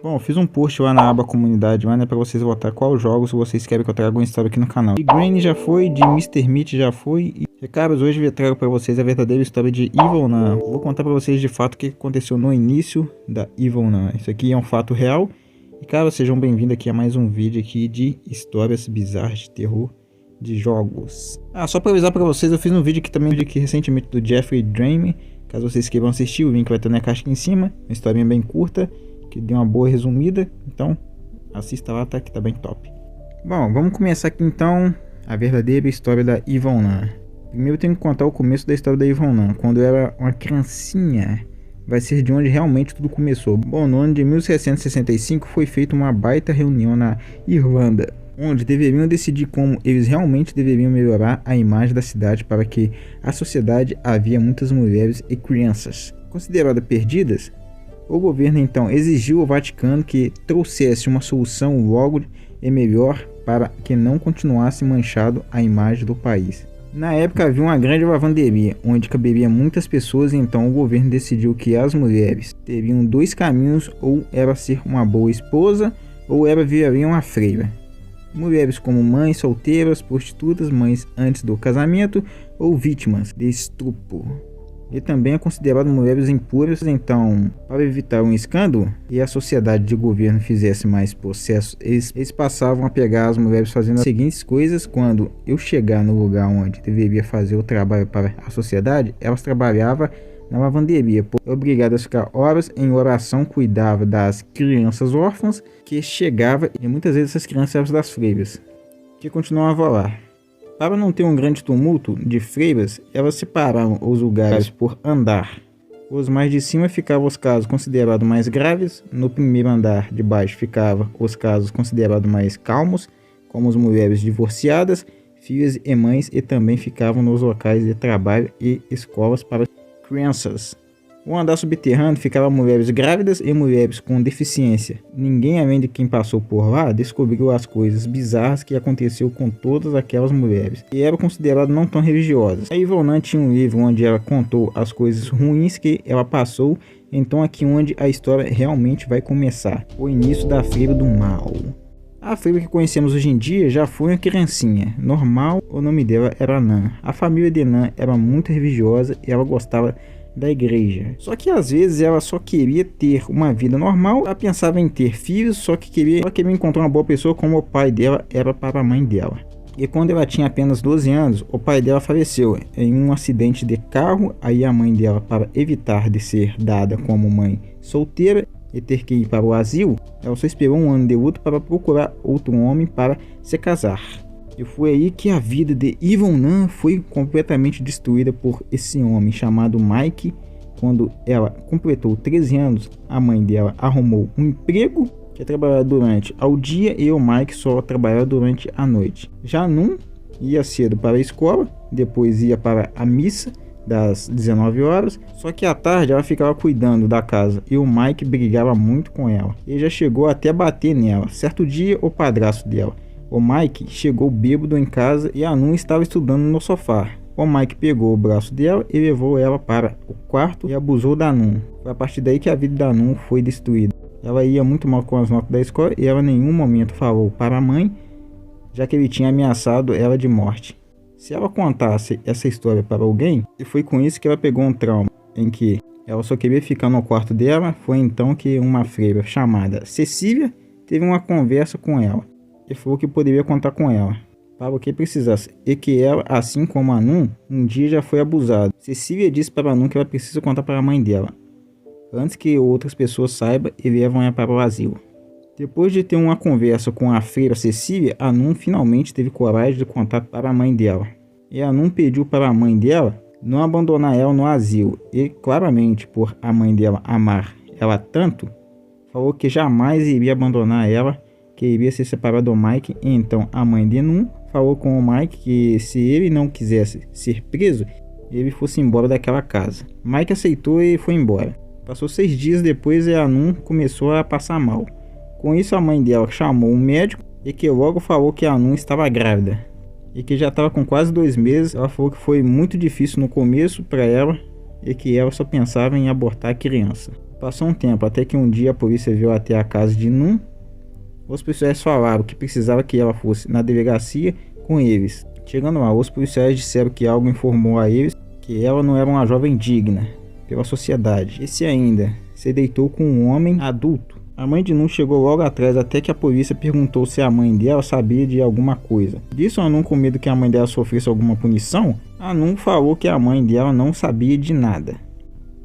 Bom, eu fiz um post lá na aba comunidade, lá, né, pra vocês votar qual jogos vocês querem que eu traga alguma história aqui no canal. De Granny já foi, de Mr. Meat já foi, e caras, hoje eu trago pra vocês a verdadeira história de Evil Nun. Vou contar pra vocês de fato o que aconteceu no início da Evil Nun. Isso aqui é um fato real. E caras, sejam bem-vindos aqui a mais um vídeo aqui de histórias bizarras de terror de jogos. Só pra avisar pra vocês, eu fiz um vídeo aqui também recentemente do Jeffrey Dahmer. Caso vocês queiram assistir, o link vai estar na caixa aqui em cima. Uma historinha bem curta, que deu uma boa resumida, então assista lá, tá, que tá bem top. Bom, vamos começar aqui então a verdadeira história da Evil Nun. Primeiro eu tenho que contar o começo da história da Evil Nun, quando eu era uma criancinha. Vai ser de onde realmente tudo começou. Bom, no ano de 1765 foi feita uma baita reunião na Irlanda, onde deveriam decidir como eles realmente deveriam melhorar a imagem da cidade para que a sociedade havia muitas mulheres e crianças consideradas perdidas. O governo então exigiu ao Vaticano que trouxesse uma solução logo e melhor para que não continuasse manchado a imagem do país. Na época havia uma grande lavanderia, onde caberia muitas pessoas, e então o governo decidiu que as mulheres teriam dois caminhos: ou era ser uma boa esposa, ou era viraria uma freira. Mulheres como mães solteiras, prostitutas, mães antes do casamento ou vítimas de estupro. E também é considerado mulheres impuras. Então, para evitar um escândalo e a sociedade de governo fizesse mais processos, eles passavam a pegar as mulheres fazendo as seguintes coisas. Quando eu chegar no lugar onde deveria fazer o trabalho para a sociedade, elas trabalhavam na lavanderia, obrigadas a ficar horas em oração, cuidava das crianças órfãs que chegavam, e muitas vezes essas crianças eram das freiras, que continuavam lá. Para não ter um grande tumulto de freiras, elas separavam os lugares por andar. Os mais de cima ficavam os casos considerados mais graves, no primeiro andar de baixo ficavam os casos considerados mais calmos, como as mulheres divorciadas, filhas e mães, e também ficavam nos locais de trabalho e escolas para crianças. O andar subterrâneo ficava mulheres grávidas e mulheres com deficiência. Ninguém além de quem passou por lá descobriu as coisas bizarras que aconteceu com todas aquelas mulheres, e eram consideradas não tão religiosas. A Evil Nun tinha um livro onde ela contou as coisas ruins que ela passou, então aqui onde a história realmente vai começar, o início da freira do mal. A freira que conhecemos hoje em dia já foi uma criancinha normal, o nome dela era Nun. A família de Nun era muito religiosa e ela gostava da igreja. Só que às vezes ela só queria ter uma vida normal. Ela pensava em ter filhos, só que ela queria encontrar uma boa pessoa, como o pai dela era para a mãe dela. E quando ela tinha apenas 12 anos, o pai dela faleceu em um acidente de carro. Aí a mãe dela, para evitar de ser dada como mãe solteira e ter que ir para o asilo, ela só esperou um ano de luto para procurar outro homem para se casar. E foi aí que a vida de Evil Nun foi completamente destruída por esse homem chamado Mike. Quando ela completou 13 anos, a mãe dela arrumou um emprego que trabalhava durante ao dia, e o Mike só trabalhava durante a noite. Já Nun ia cedo para a escola, depois ia para a missa das 19 horas, só que à tarde ela ficava cuidando da casa e o Mike brigava muito com ela. Ele já chegou até a bater nela. Certo dia, o padrasto dela, o Mike, chegou bêbado em casa e a Nun estava estudando no sofá. O Mike pegou o braço dela e levou ela para o quarto e abusou da Nun. Foi a partir daí que a vida da Nun foi destruída. Ela ia muito mal com as notas da escola e ela em nenhum momento falou para a mãe, já que ele tinha ameaçado ela de morte. Se ela contasse essa história para alguém, e foi com isso que ela pegou um trauma, em que ela só queria ficar no quarto dela. Foi então que uma freira chamada Cecília teve uma conversa com ela e falou que poderia contar com ela para o que precisasse, e que ela, assim como a Nun, um dia já foi abusada. Cecília disse para a Nun que ela precisa contar para a mãe dela, antes que outras pessoas saibam e levam ela para o asilo. Depois de ter uma conversa com a freira Cecília, a Nun finalmente teve coragem de contar para a mãe dela. E a Nun pediu para a mãe dela não abandonar ela no asilo, e claramente por a mãe dela amar ela tanto, falou que jamais iria abandonar ela, que iria se separar do Mike. E então a mãe de Nun falou com o Mike que se ele não quisesse ser preso, ele fosse embora daquela casa. Mike aceitou e foi embora. Passou 6 dias depois e a Nun começou a passar mal. Com isso a mãe dela chamou um médico e que logo falou que a Nun estava grávida e que já estava com quase 2 meses. Ela falou que foi muito difícil no começo para ela e que ela só pensava em abortar a criança. Passou um tempo, até que um dia a polícia veio até a casa de Nun. Os policiais falaram que precisava que ela fosse na delegacia com eles. Chegando lá, os policiais disseram que algo informou a eles que ela não era uma jovem digna pela sociedade. Esse ainda se deitou com um homem adulto. A mãe de Nun chegou logo atrás, até que a polícia perguntou se a mãe dela sabia de alguma coisa. Disse a Nun, com medo que a mãe dela sofresse alguma punição. A Nun falou que a mãe dela não sabia de nada,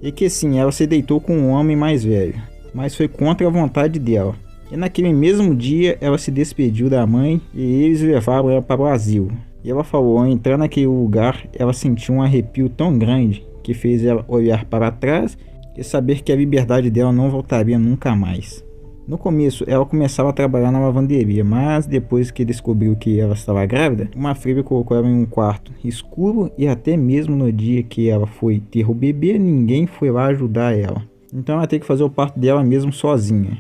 e que sim, ela se deitou com um homem mais velho, mas foi contra a vontade dela. E naquele mesmo dia ela se despediu da mãe e eles levaram ela para o asilo. E ela falou, ao entrar naquele lugar, ela sentiu um arrepio tão grande que fez ela olhar para trás e saber que a liberdade dela não voltaria nunca mais. No começo, ela começava a trabalhar na lavanderia, mas depois que descobriu que ela estava grávida, uma freira colocou ela em um quarto escuro e até mesmo no dia que ela foi ter o bebê, ninguém foi lá ajudar ela. Então ela teve que fazer o parto dela mesmo sozinha.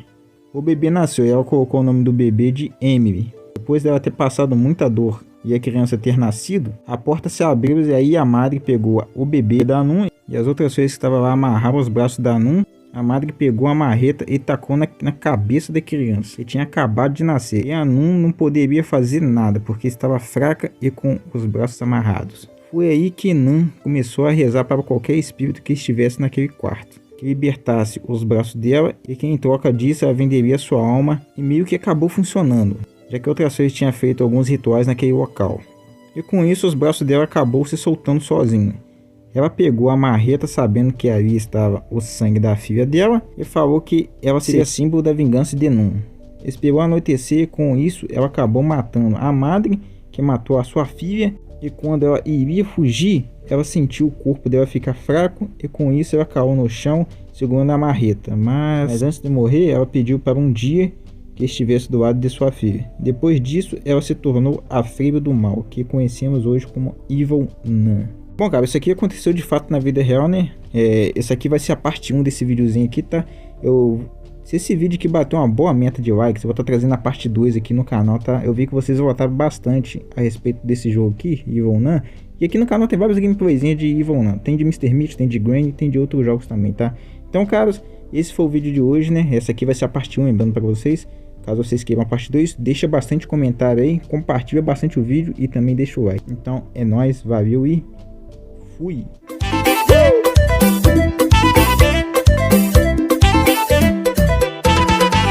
O bebê nasceu e ela colocou o nome do bebê de Emily. Depois dela ter passado muita dor e a criança ter nascido, a porta se abriu e aí a madre pegou o bebê da Nun e as outras freiras que estavam lá amarraram os braços da Nun. A madre pegou a marreta e tacou na cabeça da criança, que tinha acabado de nascer. E a Nun não poderia fazer nada, porque estava fraca e com os braços amarrados. Foi aí que Nun começou a rezar para qualquer espírito que estivesse naquele quarto, que libertasse os braços dela, e que em troca disso ela venderia sua alma, e meio que acabou funcionando, já que outras vezes tinha feito alguns rituais naquele local. E com isso os braços dela acabou se soltando sozinho. Ela pegou a marreta sabendo que ali estava o sangue da filha dela e falou que ela seria símbolo da vingança de Nun. Esperou anoitecer e com isso ela acabou matando a madre, que matou a sua filha, e quando ela iria fugir, ela sentiu o corpo dela ficar fraco e com isso ela caiu no chão segurando a marreta. Mas antes de morrer, ela pediu para um dia que estivesse do lado de sua filha. Depois disso, ela se tornou a freira do mal, que conhecemos hoje como Evil Nun. Bom, cara, isso aqui aconteceu de fato na vida real, né? Esse aqui vai ser a parte 1 desse videozinho aqui, tá? Se esse vídeo aqui bater uma boa meta de likes, eu vou estar trazendo a parte 2 aqui no canal, tá? Eu vi que vocês votaram bastante a respeito desse jogo aqui, Evil Nun. E aqui no canal tem várias gameplayzinhas de Evil Nun. Tem de Mr. Meat, tem de Granny, tem de outros jogos também, tá? Então, caros, esse foi o vídeo de hoje, né? Essa aqui vai ser a parte 1, lembrando pra vocês. Caso vocês queiram a parte 2, deixa bastante comentário aí, compartilha bastante o vídeo e também deixa o like. Então, é nóis, valeu e fui!